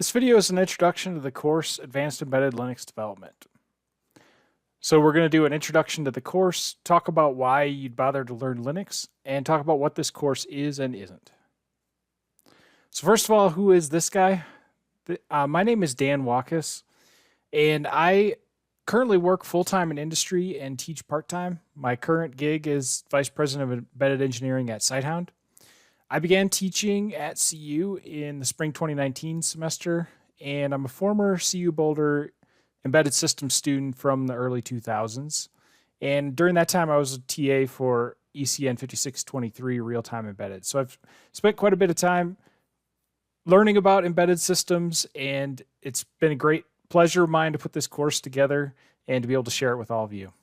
This video is an introduction to the course Advanced Embedded Linux Development. So we're going to do an introduction to the course, talk about why you'd bother to learn Linux, and talk about what this course is and isn't. So first of all, who is this guy? My name is Dan Walkus, and I currently work full-time in industry and teach part-time. My current gig is Vice President of Embedded Engineering at SiteHound. I began teaching at CU in the spring 2019 semester, and I'm a former CU Boulder embedded systems student from the early 2000s. And during that time, I was a TA for ECN 5623 real-time embedded. So I've spent quite a bit of time learning about embedded systems, and it's been a great pleasure of mine to put this course together and to be able to share it with all of you.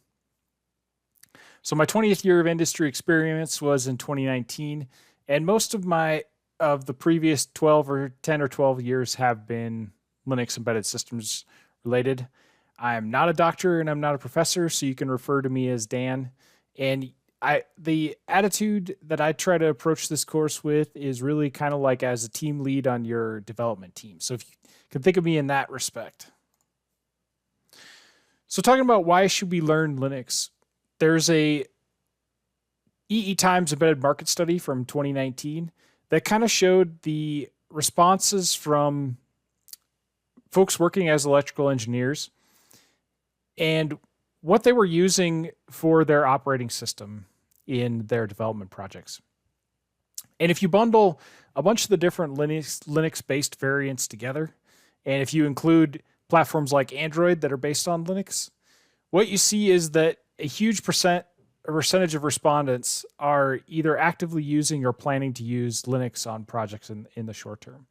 So my 20th year of industry experience was in 2019. And most of the previous 12 or 10 or 12 years have been Linux embedded systems related. I'm not a doctor and I'm not a professor, so you can refer to me as Dan. And the attitude that I try to approach this course with is really kind of like as a team lead on your development team. So if you can think of me in that respect. So talking about why should we learn Linux, there's a EE Times Embedded Market Study from 2019 that kind of showed the responses from folks working as electrical engineers and what they were using for their operating system in their development projects. And if you bundle a bunch of the different Linux-based variants together, and if you include platforms like Android that are based on Linux, what you see is that a huge percentage of respondents are either actively using or planning to use Linux on projects in the short term.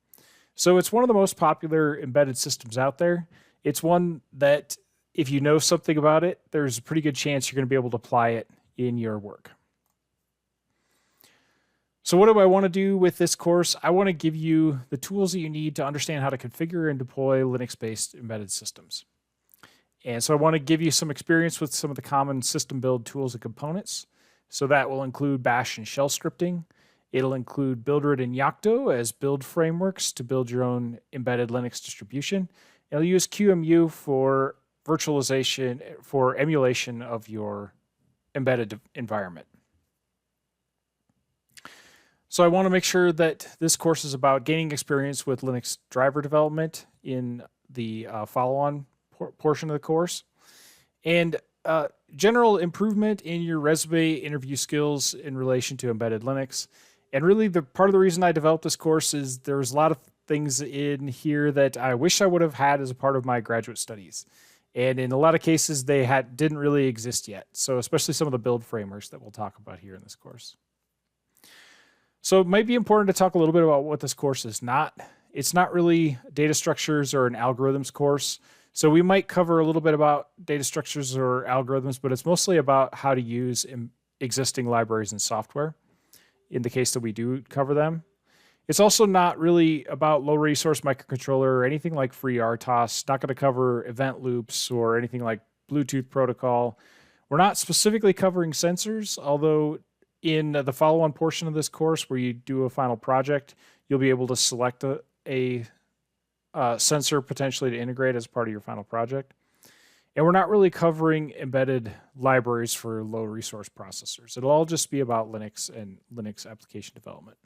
So it's one of the most popular embedded systems out there. It's one that if you know something about it, there's a pretty good chance you're going to be able to apply it in your work. So what do I want to do with this course? I want to give you the tools that you need to understand how to configure and deploy Linux-based embedded systems. And so I want to give you some experience with some of the common system build tools and components. So that will include Bash and shell scripting. It'll include Buildrid and Yocto as build frameworks to build your own embedded Linux distribution. It'll use QEMU for virtualization, for emulation of your embedded environment. So I want to make sure that this course is about gaining experience with Linux driver development in the follow-on portion of the course, and general improvement in your resume interview skills in relation to embedded Linux. And really the part of the reason I developed this course is there's a lot of things in here that I wish I would have had as a part of my graduate studies. And in a lot of cases, they didn't really exist yet. So especially some of the build frameworks that we'll talk about here in this course. So it might be important to talk a little bit about what this course is not. It's not really data structures or an algorithms course. So we might cover a little bit about data structures or algorithms, but it's mostly about how to use existing libraries and software in the case that we do cover them. It's also not really about low resource microcontroller or anything like FreeRTOS, not going to cover event loops or anything like Bluetooth protocol. We're not specifically covering sensors, although in the follow-on portion of this course where you do a final project, you'll be able to select a sensor potentially to integrate as part of your final project. And we're not really covering embedded libraries for low resource processors. It'll all just be about Linux and Linux application development.